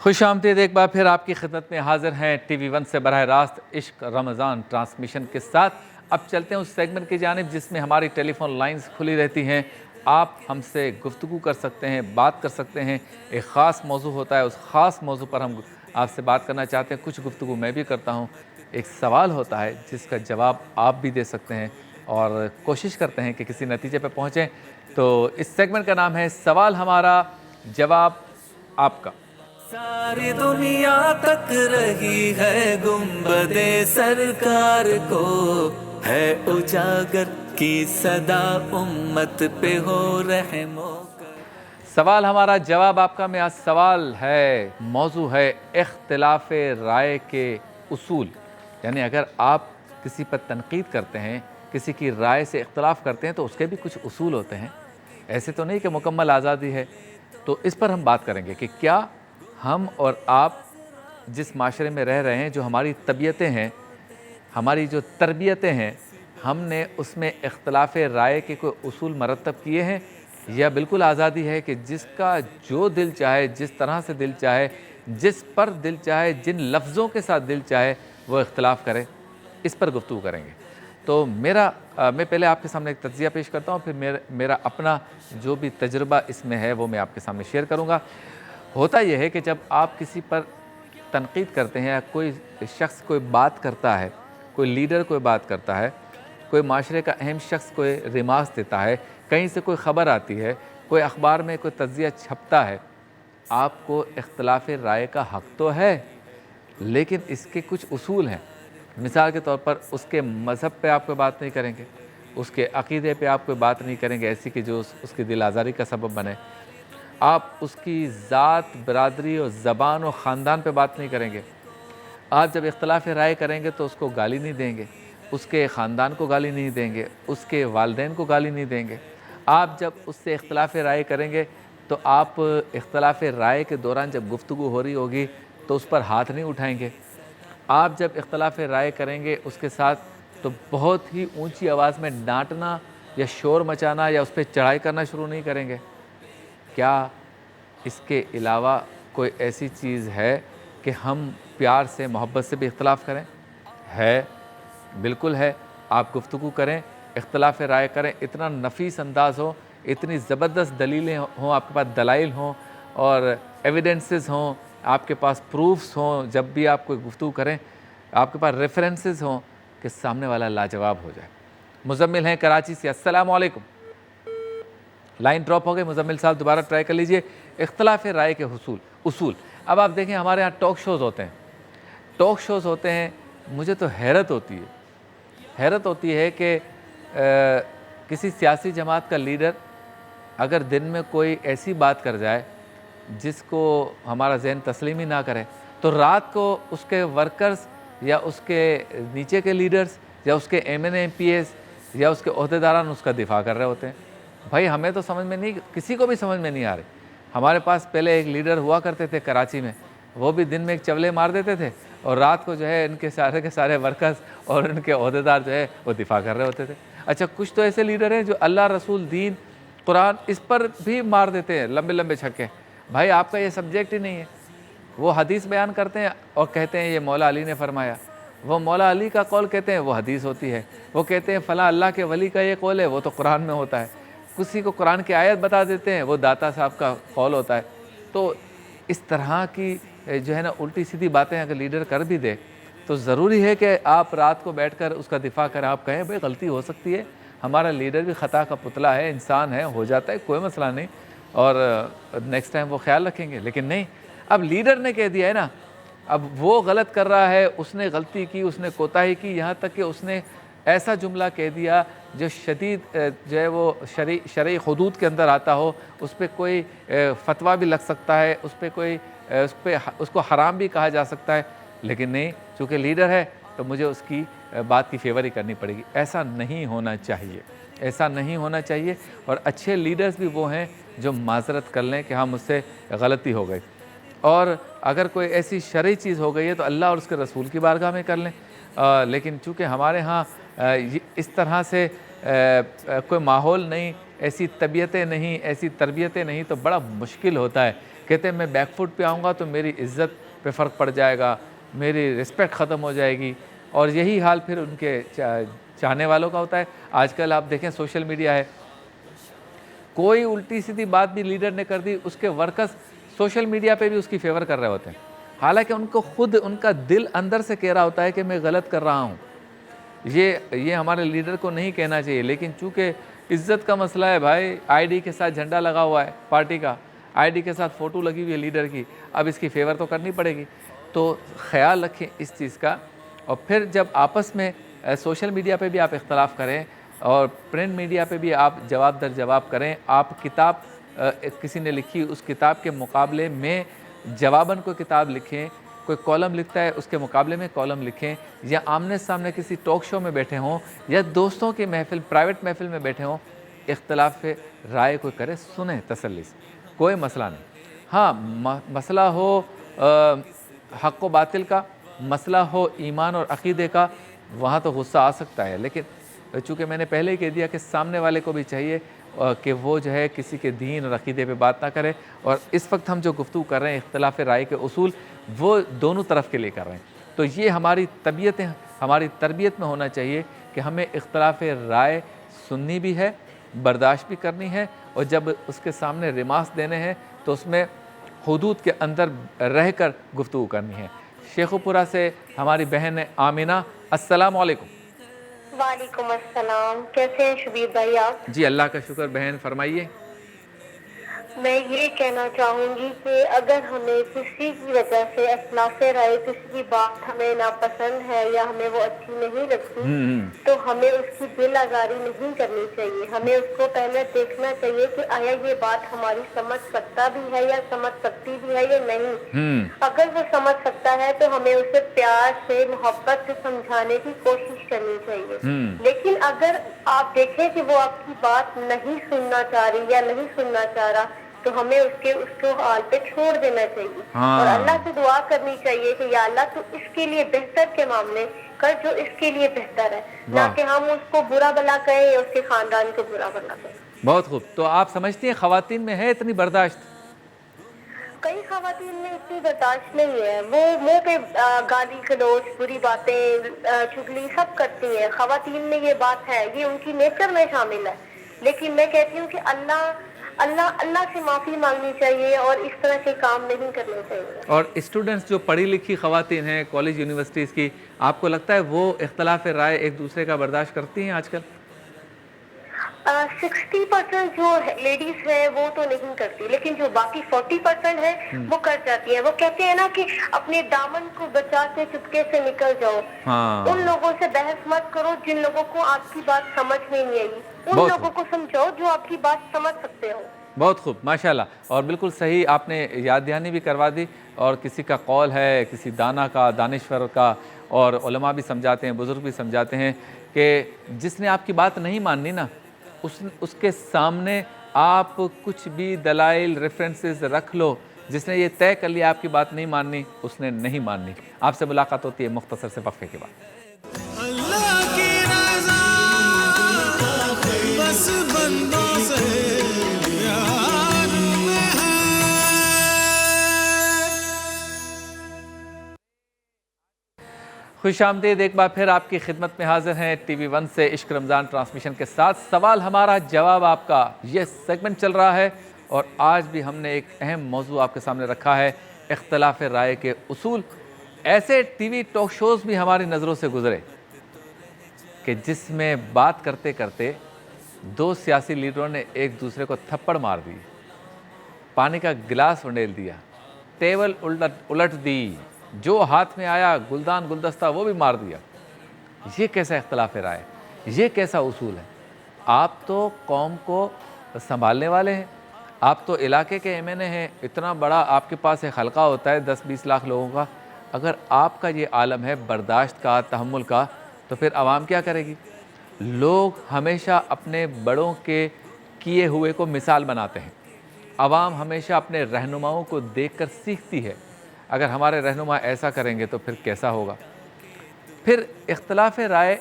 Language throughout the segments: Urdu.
خوش آمدید ایک بار پھر آپ کی خدمت میں حاضر ہیں ٹی وی ون سے براہ راست عشق رمضان ٹرانسمیشن کے ساتھ۔ اب چلتے ہیں اس سیگمنٹ کی جانب جس میں ہماری ٹیلی فون لائنز کھلی رہتی ہیں، آپ ہم سے گفتگو کر سکتے ہیں، بات کر سکتے ہیں۔ ایک خاص موضوع ہوتا ہے، اس خاص موضوع پر ہم آپ سے بات کرنا چاہتے ہیں، کچھ گفتگو میں بھی کرتا ہوں۔ ایک سوال ہوتا ہے جس کا جواب آپ بھی دے سکتے ہیں اور کوشش کرتے ہیں کہ کسی نتیجے پہ پہنچیں۔ تو اس سیگمنٹ کا نام ہے سوال ہمارا، جواب آپ کا۔ ساری دنیا تک رہی ہے گنبد سرکار کو، ہے اجاگر کی صدا امت پہ ہو رحم و کرم۔ سوال ہمارا، جواب آپ کا میں آج سوال ہے، موضوع ہے اختلاف رائے کے اصول۔ یعنی اگر آپ کسی پر تنقید کرتے ہیں، کسی کی رائے سے اختلاف کرتے ہیں تو اس کے بھی کچھ اصول ہوتے ہیں، ایسے تو نہیں کہ مکمل آزادی ہے۔ تو اس پر ہم بات کریں گے کہ کیا ہم اور آپ جس معاشرے میں رہ رہے ہیں، جو ہماری طبیعتیں ہیں، ہماری جو تربیتیں ہیں، ہم نے اس میں اختلاف رائے کے کوئی اصول مرتب کیے ہیں، یا بالکل آزادی ہے کہ جس کا جو دل چاہے، جس طرح سے دل چاہے، جس پر دل چاہے، جن لفظوں کے ساتھ دل چاہے وہ اختلاف کرے؟ اس پر گفتگو کریں گے۔ تو میں پہلے آپ کے سامنے ایک تجزیہ پیش کرتا ہوں، پھر میرا اپنا جو بھی تجربہ اس میں ہے وہ میں آپ کے سامنے شیئر کروں گا۔ ہوتا یہ ہے کہ جب آپ کسی پر تنقید کرتے ہیں یا کوئی شخص کوئی بات کرتا ہے، کوئی لیڈر کوئی بات کرتا ہے، کوئی معاشرے کا اہم شخص کوئی ریمارکس دیتا ہے، کہیں سے کوئی خبر آتی ہے، کوئی اخبار میں کوئی تجزیہ چھپتا ہے، آپ کو اختلاف رائے کا حق تو ہے، لیکن اس کے کچھ اصول ہیں۔ مثال کے طور پر اس کے مذہب پہ آپ کوئی بات نہیں کریں گے، اس کے عقیدے پہ آپ کوئی بات نہیں کریں گے ایسی کہ جو اس کی دل آزاری کا سبب بنے۔ آپ اس کی ذات، برادری اور زبان و خاندان پہ بات نہیں کریں گے۔ آپ جب اختلاف رائے کریں گے تو اس کو گالی نہیں دیں گے، اس کے خاندان کو گالی نہیں دیں گے، اس کے والدین کو گالی نہیں دیں گے۔ آپ جب اس سے اختلاف رائے کریں گے تو آپ اختلاف رائے کے دوران جب گفتگو ہو رہی ہوگی تو اس پر ہاتھ نہیں اٹھائیں گے۔ آپ جب اختلاف رائے کریں گے اس کے ساتھ تو بہت ہی اونچی آواز میں ڈانٹنا یا شور مچانا یا اس پہ چڑھائی کرنا شروع نہیں کریں گے۔ کیا اس کے علاوہ کوئی ایسی چیز ہے کہ ہم پیار سے، محبت سے بھی اختلاف کریں؟ ہے، بالکل ہے۔ آپ گفتگو کریں، اختلاف رائے کریں، اتنا نفیس انداز ہو، اتنی زبردست دلیلیں ہوں، آپ کے پاس دلائل ہوں اور ایویڈنسز ہوں، آپ کے پاس پروفز ہوں، جب بھی آپ کوئی گفتگو کریں آپ کے پاس ریفرنسز ہوں کہ سامنے والا لاجواب ہو جائے۔ مزمل ہیں کراچی سے، السلام علیکم۔ لائن ڈراپ ہو گئی، مزمل صاحب دوبارہ ٹرائی کر لیجئے۔ اختلاف رائے کے اصول۔ اب آپ دیکھیں ہمارے ہاں ٹاک شوز ہوتے ہیں، مجھے تو حیرت ہوتی ہے کہ کسی سیاسی جماعت کا لیڈر اگر دن میں کوئی ایسی بات کر جائے جس کو ہمارا ذہن تسلیم ہی نہ کرے تو رات کو اس کے ورکرز یا اس کے نیچے کے لیڈرز یا اس کے M N A M P S یا اس کے عہدیداران اس کا دفاع کر رہے ہوتے ہیں۔ بھائی ہمیں تو سمجھ میں نہیں، کسی کو بھی سمجھ میں نہیں آ رہی۔ ہمارے پاس پہلے ایک لیڈر ہوا کرتے تھے کراچی میں، وہ بھی دن میں ایک چولے مار دیتے تھے اور رات کو جو ہے ان کے سارے ورکرز اور ان کے عہدیدار جو ہے وہ دفاع کر رہے ہوتے تھے۔ اچھا، کچھ تو ایسے لیڈر ہیں جو اللہ، رسول، دین، قرآن اس پر بھی مار دیتے ہیں لمبے چھکے۔ بھائی آپ کا یہ سبجیکٹ ہی نہیں ہے۔ وہ حدیث بیان کرتے ہیں اور کہتے ہیں یہ مولا علی نے فرمایا، وہ مولا علی کا قول کہتے ہیں وہ حدیث ہوتی ہے، وہ کہتے ہیں فلاں اللہ کے ولی کا یہ قول ہے وہ تو قرآن میں ہوتا ہے، کسی کو قرآن کی آیت بتا دیتے ہیں وہ داتا صاحب کا قول ہوتا ہے۔ تو اس طرح کی جو ہے نا الٹی سیدھی باتیں اگر لیڈر کر بھی دے تو ضروری ہے کہ آپ رات کو بیٹھ کر اس کا دفاع کریں، آپ کہیں بھائی غلطی ہو سکتی ہے، ہمارا لیڈر بھی خطا کا پتلا ہے، انسان ہے، ہو جاتا ہے، کوئی مسئلہ نہیں، اور نیکسٹ ٹائم وہ خیال رکھیں گے۔ لیکن نہیں، اب لیڈر نے کہہ دیا ہے نا، اب وہ غلط کر رہا ہے، اس نے غلطی کی، اس نے کوتاہی کی، یہاں تک کہ اس نے ایسا جملہ کہہ دیا جو شدید جو ہے وہ شرعی حدود کے اندر آتا ہو، اس پہ کوئی فتویٰ بھی لگ سکتا ہے، اس کو حرام بھی کہا جا سکتا ہے، لیکن نہیں، چونکہ لیڈر ہے تو مجھے اس کی بات کی فیور ہی کرنی پڑے گی۔ ایسا نہیں ہونا چاہیے، اور اچھے لیڈرز بھی وہ ہیں جو معذرت کر لیں کہ ہاں مجھ سے غلطی ہو گئی، اور اگر کوئی ایسی شرعی چیز ہو گئی ہے تو اللہ اور اس کے رسول کی بارگاہ میں کر لیں۔ لیکن چونکہ ہمارے ہاں اس طرح سے کوئی ماحول نہیں، ایسی طبیعتیں نہیں، ایسی تربیتیں نہیں، تو بڑا مشکل ہوتا ہے کہتے ہیں میں بیک فٹ پہ آؤں گا تو میری عزت پہ فرق پڑ جائے گا، میری رسپیکٹ ختم ہو جائے گی، اور یہی حال پھر ان کے چاہنے والوں کا ہوتا ہے۔ آج کل آپ دیکھیں سوشل میڈیا ہے، کوئی الٹی سیدھی بات بھی لیڈر نے کر دی، اس کے ورکرز سوشل میڈیا پہ بھی اس کی فیور کر رہے ہوتے ہیں، حالانکہ ان کو خود ان کا دل اندر سے کہہ رہا ہوتا ہے کہ میں غلط کر رہا ہوں۔ یہ ہمارے لیڈر کو نہیں کہنا چاہیے، لیکن چونکہ عزت کا مسئلہ ہے بھائی، آئی ڈی کے ساتھ جھنڈا لگا ہوا ہے پارٹی کا، آئی ڈی کے ساتھ فوٹو لگی ہوئی ہے لیڈر کی، اب اس کی فیور تو کرنی پڑے گی۔ تو خیال رکھیں اس چیز کا، اور پھر جب آپس میں سوشل میڈیا پہ بھی آپ اختلاف کریں اور پرنٹ میڈیا پہ بھی آپ جواب در جواب کریں، آپ کتاب کسی نے لکھی، اس کتاب کے مقابلے میں جواباً کوئی کتاب لکھیں، کوئی کالم لکھتا ہے اس کے مقابلے میں کالم لکھیں، یا آمنے سامنے کسی ٹاک شو میں بیٹھے ہوں یا دوستوں کی محفل، پرائیویٹ محفل میں بیٹھے ہوں، اختلاف رائے کوئی کرے سنیں تسلی سے، کوئی مسئلہ نہیں۔ ہاں مسئلہ ہو حق و باطل کا، مسئلہ ہو ایمان اور عقیدے کا، وہاں تو غصہ آ سکتا ہے، لیکن چونکہ میں نے پہلے ہی کہہ دیا کہ سامنے والے کو بھی چاہیے کہ وہ جو ہے کسی کے دین اور عقیدے پہ بات نہ کرے، اور اس وقت ہم جو گفتگو کر رہے ہیں اختلاف رائے کے اصول، وہ دونوں طرف کے لیے کر رہے ہیں۔ تو یہ ہماری ہماری تربیت میں ہونا چاہیے کہ ہمیں اختلاف رائے سننی بھی ہے، برداشت بھی کرنی ہے، اور جب اس کے سامنے ریمارکس دینے ہیں تو اس میں حدود کے اندر رہ کر گفتگو کرنی ہے۔ شیخو پورہ سے ہماری بہن آمینہ، السلام علیکم۔ وعلیکم السلام، کیسے ہیں شبیر بھائی آپ؟ جی اللہ کا شکر، بہن فرمائیے۔ میں یہ کہنا چاہوں گی کہ اگر ہمیں کسی کی وجہ سے اختلاف رائے، کسی کی بات ہمیں ناپسند ہے یا ہمیں وہ اچھی نہیں لگتی، تو ہمیں اس کی دل آزاری نہیں کرنی چاہیے۔ ہمیں اس کو پہلے دیکھنا چاہیے کہ آیا یہ بات ہماری سمجھ سکتا بھی ہے یا سمجھ سکتی بھی ہے یا نہیں۔ اگر وہ سمجھ سکتا ہے تو ہمیں اسے پیار سے، محبت سے سمجھانے کی کوشش کرنی چاہیے۔ لیکن اگر آپ دیکھیں کہ وہ آپ کی بات نہیں سننا چاہ رہی یا نہیں سننا چاہ رہا، تو ہمیں اس کو حال پہ چھوڑ دینا چاہیے، اور اللہ سے دعا کرنی چاہیے کہ یا اللہ تو اس کے لیے بہتر کے معاملے کر جو اس کے لیے بہتر ہے، نہ کہ ہم اس کو برا بھلا کہیں یا اس کے خاندان کو برا بھلا کہیں۔ بہت خوب۔ تو آپ سمجھتی ہیں خواتین میں ہے اتنی برداشت؟ کئی خواتین میں اتنی برداشت نہیں ہے، وہ منہ پہ گالی گلوچ، بری باتیں، چگلی سب کرتی ہیں۔ خواتین میں یہ بات ہے، یہ ان کی نیچر میں شامل ہے، لیکن میں کہتی ہوں کہ اللہ سے معافی مانگنی چاہیے اور اس طرح کے کام نہیں کرنے چاہیے۔ اور اسٹوڈنٹس جو پڑھی لکھی خواتین ہیں کالج یونیورسٹیز کی، آپ کو لگتا ہے وہ اختلاف رائے ایک دوسرے کا برداشت کرتی ہیں آج کل؟ 60% جو لیڈیز ہیں وہ تو نہیں کرتی، لیکن جو باقی 40% ہے وہ کر جاتی ہیں۔ وہ کہتے ہیں نا کہ اپنے دامن کو بچا کے چپکے سے نکل جاؤ۔ ان لوگوں سے بحث مت کرو جن لوگوں کو آپ کی بات سمجھ میں نہیں آئی، ان لوگوں کو سمجھاؤ جو آپ کی بات سمجھ سکتے ہو۔ بہت خوب، ماشاءاللہ، اور بالکل صحیح آپ نے یاد دہانی بھی کروا دی، اور کسی کا قول ہے، کسی دانا کا، دانشور کا، اور علماء بھی سمجھاتے ہیں، بزرگ بھی سمجھاتے ہیں کہ جس نے آپ کی بات نہیں ماننی نا، اس کے سامنے آپ کچھ بھی دلائل ریفرنسز رکھ لو، جس نے یہ طے کر لیا آپ کی بات نہیں ماننی، اس نے نہیں ماننی۔ آپ سے ملاقات ہوتی ہے مختصر سے وقفے کے بعد۔ اللہ کی رضا بس بندوں سے پیار میں ہے۔ خوش آمدید، ایک بار پھر آپ کی خدمت میں حاضر ہیں ٹی وی 1 سے عشق رمضان ٹرانسمیشن کے ساتھ۔ سوال ہمارا، جواب آپ کا، یہ سیگمنٹ چل رہا ہے، اور آج بھی ہم نے ایک اہم موضوع آپ کے سامنے رکھا ہے، اختلاف رائے کے اصول۔ ایسے ٹی وی ٹاک شوز بھی ہماری نظروں سے گزرے کہ جس میں بات کرتے کرتے دو سیاسی لیڈروں نے ایک دوسرے کو تھپڑ مار دی، پانی کا گلاس انڈیل دیا، ٹیبل الٹ دی، جو ہاتھ میں آیا گلدان گلدستہ وہ بھی مار دیا۔ یہ کیسا اختلاف رائے، یہ کیسا اصول ہے؟ آپ تو قوم کو سنبھالنے والے ہیں، آپ تو علاقے کے ایم این اے ہیں، اتنا بڑا آپ کے پاس ایک حلقہ ہوتا ہے 10-20 لاکھ لوگوں کا۔ اگر آپ کا یہ عالم ہے برداشت کا، تحمل کا، تو پھر عوام کیا کرے گی؟ لوگ ہمیشہ اپنے بڑوں کے کیے ہوئے کو مثال بناتے ہیں، عوام ہمیشہ اپنے رہنماؤں کو دیکھ کر سیکھتی ہے۔ اگر ہمارے رہنما ایسا کریں گے تو پھر کیسا ہوگا؟ پھر اختلاف رائے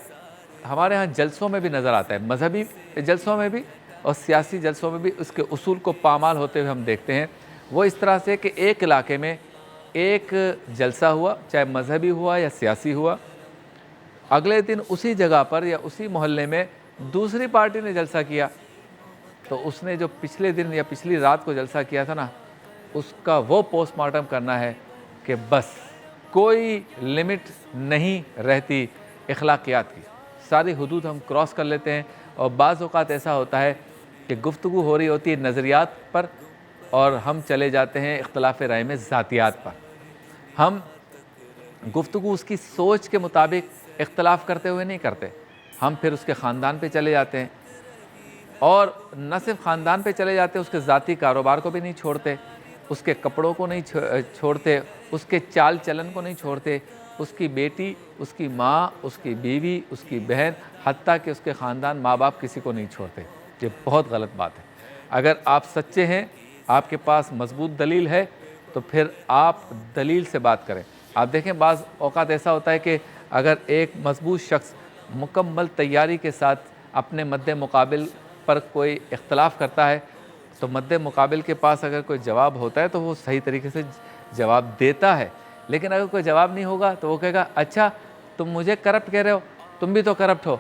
ہمارے ہاں جلسوں میں بھی نظر آتا ہے، مذہبی جلسوں میں بھی اور سیاسی جلسوں میں بھی اس کے اصول کو پامال ہوتے ہوئے ہم دیکھتے ہیں۔ وہ اس طرح سے کہ ایک علاقے میں ایک جلسہ ہوا، چاہے مذہبی ہوا یا سیاسی ہوا، اگلے دن اسی جگہ پر یا اسی محلے میں دوسری پارٹی نے جلسہ کیا، تو اس نے جو پچھلے دن یا پچھلی رات کو جلسہ کیا تھا نا، اس کا وہ پوسٹ مارٹم کرنا ہے کہ بس کوئی لمٹ نہیں رہتی اخلاقیات کی، ساری حدود ہم کراس کر لیتے ہیں۔ اور بعض اوقات ایسا ہوتا ہے کہ گفتگو ہو رہی ہوتی ہے نظریات پر اور ہم چلے جاتے ہیں اختلاف رائے میں ذاتیات پر، ہم گفتگو اس کی سوچ کے مطابق اختلاف کرتے ہوئے نہیں کرتے، ہم پھر اس کے خاندان پہ چلے جاتے ہیں، اور نہ صرف خاندان پہ چلے جاتے ہیں، اس کے ذاتی کاروبار کو بھی نہیں چھوڑتے، اس کے کپڑوں کو نہیں چھوڑتے، اس کے چال چلن کو نہیں چھوڑتے، اس کی بیٹی، اس کی ماں، اس کی بیوی، اس کی بہن، حتیٰ کہ اس کے خاندان ماں باپ کسی کو نہیں چھوڑتے۔ یہ بہت غلط بات ہے۔ اگر آپ سچے ہیں، آپ کے پاس مضبوط دلیل ہے، تو پھر آپ دلیل سے بات کریں۔ آپ دیکھیں بعض اوقات ایسا ہوتا ہے کہ اگر ایک مضبوط شخص مکمل تیاری کے ساتھ اپنے مد مقابل پر کوئی اختلاف کرتا ہے، تو مد مقابل کے پاس اگر کوئی جواب ہوتا ہے تو وہ صحیح طریقے سے جواب دیتا ہے، لیکن اگر کوئی جواب نہیں ہوگا تو وہ کہے گا اچھا تم مجھے کرپٹ کہہ رہے ہو، تم بھی تو کرپٹ ہو۔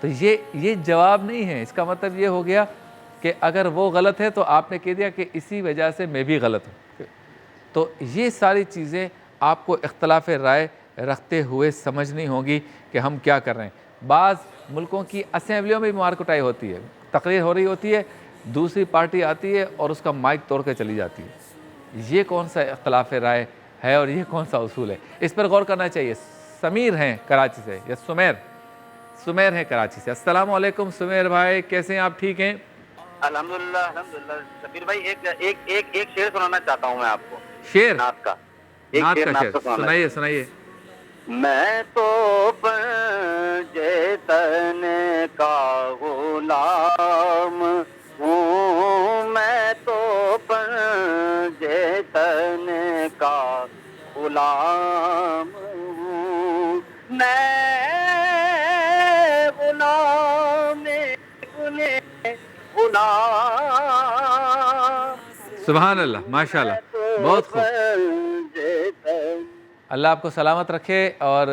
تو یہ جواب نہیں ہے، اس کا مطلب یہ ہو گیا کہ اگر وہ غلط ہے تو آپ نے کہہ دیا کہ اسی وجہ سے میں بھی غلط ہوں۔ تو یہ ساری چیزیں آپ کو اختلاف رائے رکھتے ہوئے سمجھنی ہوگی کہ ہم کیا کر رہے ہیں۔ بعض ملکوں کی اسمبلیوں میں بھی مار کٹائی ہوتی ہے، تقریر ہو رہی ہوتی ہے، دوسری پارٹی آتی ہے اور اس کا مائک توڑ کے چلی جاتی ہے۔ یہ کون سا اختلاف رائے ہے اور یہ کون سا اصول ہے؟ اس پر غور کرنا چاہیے۔ سمیر ہیں کراچی سے، یا سمیر ہیں کراچی سے۔ السلام علیکم سمیر بھائی، کیسے ہیں آپ؟ ٹھیک ہیں؟ الحمدللہ شبیر بھائی، ایک شعر سنانا چاہتا ہوں میں آپ کو، شعر؟ نعت کا سنائیے سنائیے۔ میں تو پنجتن کا غلام ہوں، میں تو پنجتن کا غلام ہوں، میں غلام سبحان اللہ، ماشاء اللہ، بہت خوب۔ اللہ آپ کو سلامت رکھے۔ اور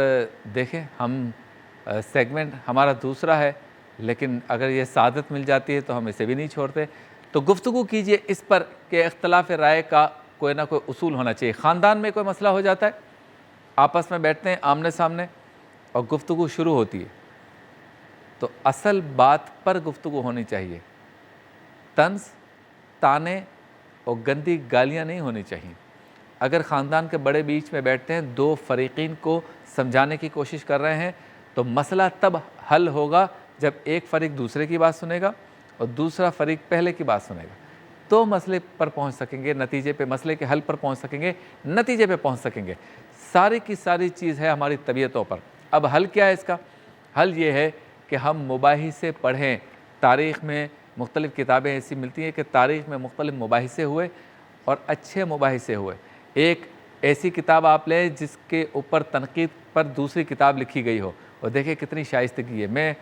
دیکھیں ہم سیگمنٹ ہمارا دوسرا ہے، لیکن اگر یہ سعادت مل جاتی ہے تو ہم اسے بھی نہیں چھوڑتے۔ تو گفتگو کیجئے اس پر کہ اختلاف رائے کا کوئی نہ کوئی اصول ہونا چاہیے۔ خاندان میں کوئی مسئلہ ہو جاتا ہے، آپس میں بیٹھتے ہیں آمنے سامنے اور گفتگو شروع ہوتی ہے، تو اصل بات پر گفتگو ہونی چاہیے، طنز، طعنے اور گندی گالیاں نہیں ہونی چاہیے۔ اگر خاندان کے بڑے بیچ میں بیٹھتے ہیں، دو فریقین کو سمجھانے کی کوشش کر رہے ہیں، تو مسئلہ تب حل ہوگا جب ایک فریق دوسرے کی بات سنے گا اور دوسرا فریق پہلے کی بات سنے گا، تو مسئلے پر پہنچ سکیں گے، نتیجے پہ، مسئلے کے حل پر پہنچ سکیں گے، نتیجے پہ پہنچ سکیں گے۔ ساری کی ساری چیز ہے ہماری طبیعتوں پر۔ اب حل کیا ہے اس کا؟ حل یہ ہے کہ ہم مباحثے پڑھیں۔ تاریخ میں مختلف کتابیں ایسی ملتی ہیں کہ تاریخ میں مختلف مباحثے ہوئے اور اچھے مباحثے ہوئے۔ ایک ایسی کتاب آپ لیں جس کے اوپر تنقید پر دوسری کتاب لکھی گئی ہو، اور دیکھیں کتنی شائستگی ہے۔ میں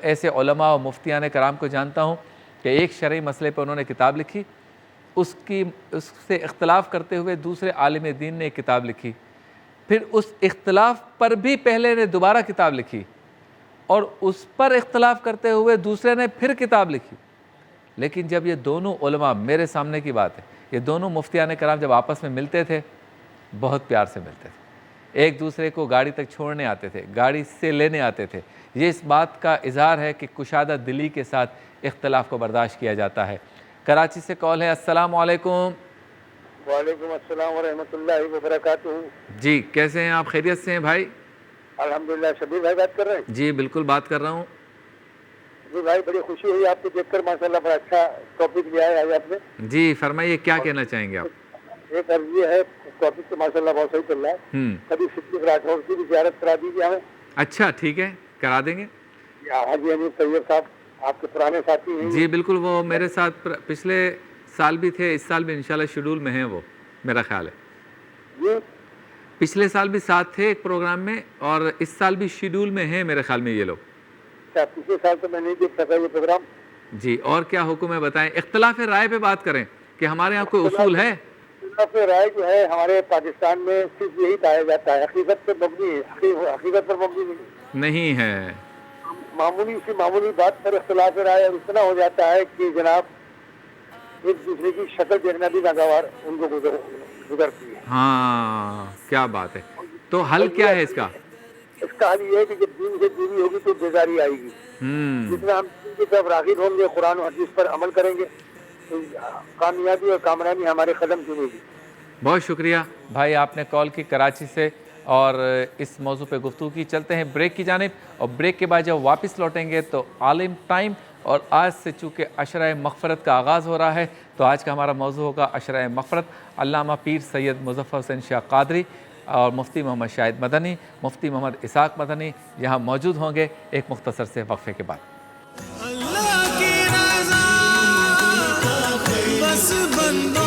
ایسے علماء و مفتیان کرام کو جانتا ہوں کہ ایک شرعی مسئلے پہ انہوں نے کتاب لکھی، اس سے اختلاف کرتے ہوئے دوسرے عالم دین نے ایک کتاب لکھی، پھر اس اختلاف پر بھی پہلے نے دوبارہ کتاب لکھی، اور اس پر اختلاف کرتے ہوئے دوسرے نے پھر کتاب لکھی۔ لیکن جب یہ دونوں علماء، میرے سامنے کی بات ہے، یہ دونوں مفتیان کرام جب آپس میں ملتے تھے، بہت پیار سے ملتے تھے، ایک دوسرے کو گاڑی تک چھوڑنے آتے تھے، گاڑی سے لینے آتے تھے۔ یہ اس بات کا اظہار ہے کہ کشادہ دلی کے ساتھ اختلاف کو برداشت کیا جاتا ہے۔ کراچی سے کال ہے۔ السلام علیکم۔ وعلیکم السلام ورحمۃ اللہ وبرکاتہ۔ جی کیسے ہیں آپ؟ خیریت سے ہیں بھائی؟ الحمدللہ۔ شبیر بھائی بات کر رہے ہیں؟ جی بالکل بات کر رہا ہوں۔ جی بھائی، بڑی خوشی ہوئی آپ کو دیکھ کر، ماشاءاللہ بڑا اچھا ٹاپک لیا ہے آج آپ نے۔ جی فرمائیے، کیا کہنا چاہیں گے آپ؟ ایک عرض یہ ہے، ٹاپک تو ماشاءاللہ بہت صحیح چل رہا ہے۔ کبھی صدیق راٹھور کی بھی زیارت کرا دیجیے ہمیں۔ اچھا ٹھیک ہے، کرا دیں گے۔ حاجی حنیف طیب صاحب آپ کے پرانے ساتھی ہیں۔ جی بالکل، وہ میرے ساتھ پچھلے سال بھی تھے، اس سال بھی انشاءاللہ شیڈول میں ہیں، وہ میرا خیال ہے۔ جی پچھلے سال بھی ساتھ تھے ایک پروگرام میں، اور اس سال بھی شیڈول میں ہیں میرے خیال میں یہ لوگ۔ پچھلے سال تو میں نہیں دیکھ سکا یہ پروگرام۔ جی اور کیا حکم ہے بتائیں؟ اختلاف رائے پہ بات کریں، کہ ہمارے یہاں کوئی اصول ہے؟ اختلاف رائے جو ہے ہمارے پاکستان میں صرف یہی پایا جاتا ہے، حقیقت پر مبنی ہے، حقیقت پر مبنی نہیں ہے۔ معمولی بات پر اختلاف رائے اور اتنا ہو جاتا ہے کہ جناب ایک دوسرے کی شکل دیکھنا بھی ناگوار ان کو گزرتی ہے۔ ہاں کیا بات ہے، تو حل کیا ہے اس کا؟ اس کا حل یہ ہے کہ جب دین سے دوری ہوگی تو بیزاری آئے گی۔ جتنا ہم دین کی طرف راغب ہوں گے، قرآن و حدیث پر عمل کریں گے، تو کامیابی اور کامرانی ہمارے قدم چومے گی۔ بہت شکریہ بھائی، آپ نے کال کی کراچی سے اور اس موضوع پہ گفتگو کی۔ چلتے ہیں بریک کی جانب، اور بریک کے بعد جب واپس لوٹیں گے تو عالم ٹائم، اور آج سے چونکہ عشرہ مغفرت کا آغاز ہو رہا ہے تو آج کا ہمارا موضوع ہوگا عشرہ مغفرت۔ علامہ پیر سید مظفر حسین شاہ قادری اور مفتی محمد شاہد مدنی، مفتی محمد اسحاق مدنی یہاں موجود ہوں گے ایک مختصر سے وقفے کے بعد۔ اللہ کی رضا بس بندوں